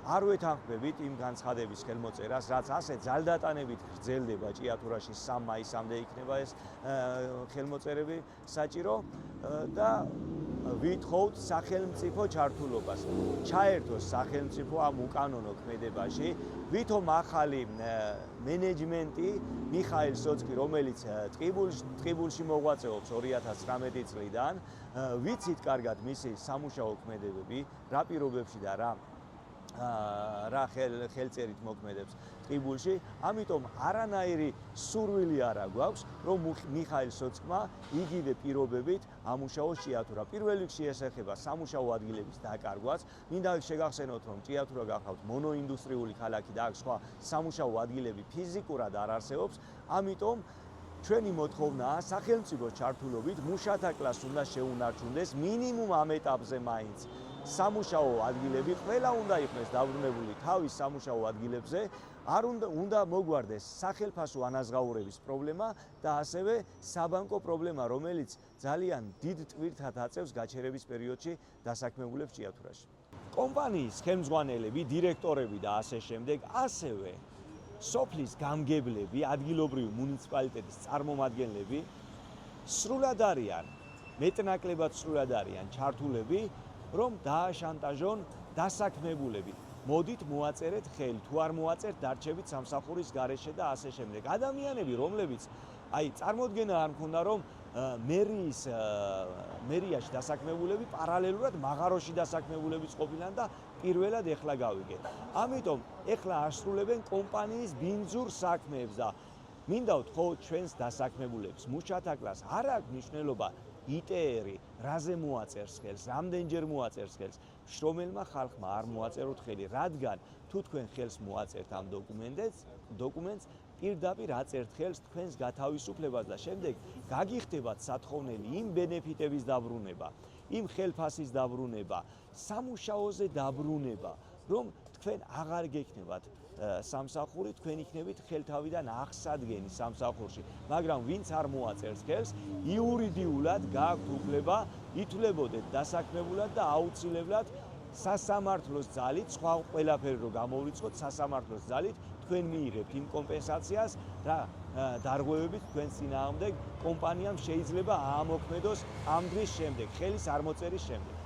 არ ვეთანხმებით იმ განცხადების ხელმოწერას, რაც ასე ძალდატანებით გრძელდება ჭიათურაში 3 მაისამდე იქნება ეს ხელმოწერები საჭირო და ვითხოვთ სახელმწიფო ჩართულობას. ჩაერთოს სახელმწიფო ამ უკანონო ქმედებაში, ვითომ ახალი მენეჯმენტი მიხაილ სოცკი, რომელიც ტყიბულში მოღვაწეობს 2019 წლიდან, ვიცით კარგად მისი სამუშაო ქმედებები, რა პირობებში და რა ხელწერით მოქმედებს ტყიბულში, ამიტომ არანაირი სურვილი არ აქვს, რომ მიხაილ სოცკმა იგივე პირობებით ამუშაოს ჭიათურა. პირველ რიგში ეს ეხება სამუშაო ადგილების დაკარგვას. მინდა შეგახსენოთ, რომ ჭიათურა გახავთ მონოინდუსტრიული ქალაქი და აქ სხვა სამუშაო ადგილები ფიზიკურად არ არსებობს, ამიტომ ჩვენი მოთხოვნაა სახელმწიფოს ჩართულობით მუშათა კლასს უნდა შეუნარჩუნდეს მინიმუმ ამ ეტაპზე მაინც. სამუშაო ადგილები ყველა უნდა იქნეს დაბრუნებული თავის სამუშაო ადგილებზე, არ უნდა მოგვარდეს სახელფასო ანაზღაურების პრობლემა და ასევე საბანკო პრობლემა, რომელიც ძალიან დიდ ტვირთად აწევს გაჩერების პერიოდში დასაქმებულებს ჭიათურაში. კომპანიის ხელმძღვანელები, დირექტორები და ასე შემდეგ, ასევე სოფლის გამგებლები, ადგილობრივი მუნიციპალიტეტის წარმომადგენლები სრულად არიან, მეტნაკლებად სრულად არიან ჩართულები, რომ დააშანტაჟონ დასაქმებულები. მოდით მოაწერეთ ხელი, თუ არ მოაწერთ დარჩებით სამსახურის გარეშე და ასე შემდეგ. ადამიანები, რომლებიც წარმოდგენა არ მქონდა, რომ მერიაში დასაქმებულები პარალელურად მაღაროში დასაქმებულებიც ყოფილან და პირველად ეხლა გავიგეთ. ამიტომ ეხლა ასრულებენ კომპანიის ბინძურ საქმეებს და მინდა ვთხოვოთ ჩვენს დასაქმებულებს, მუშათა კლასს, არ აქვს მნიშვნელობა იტერი რაზე მოაწერს ხელს, რამდენჯერ მოაწერს ხელს, შრომელმა ხალხმა არ მოაწეროთ ხელი, რადგან თუ თქვენ ხელს მოაწერთ ამ დოკუმენტს, პირდაპირ აწერთ ხელს თქვენს გათავისუფლებას და შემდეგ გაგიხდებათ სათხოვნელი იმ ბენეფიტების დაბრუნება, იმ ხელფასის დაბრუნება, სამუშაოზე დაბრუნება, რომ თქვენ აღარ გექნებათ სამსახური, თქვენ იქნებით ხელთავიდან აღსადგენი სამსახურში, მაგრამ ვინც არ მოაწერს ხელს, იურიდიულად გააქვთ უფლება ითვლებოდეთ დასაქმებულად და აუცილებლად სასამართლოს ძალით, სხვა ყველაფერი რო გამოვრიცხოთ, სასამართლოს ძალით თქვენ მიიღებთ იმ კომპენსაციას და დარღვევებით თქვენ წინააღმდეგ კომპანიამ შეიძლება აამოქმედოს ამ დღის შემდეგ, ხელის არ მოწერის შემდეგ.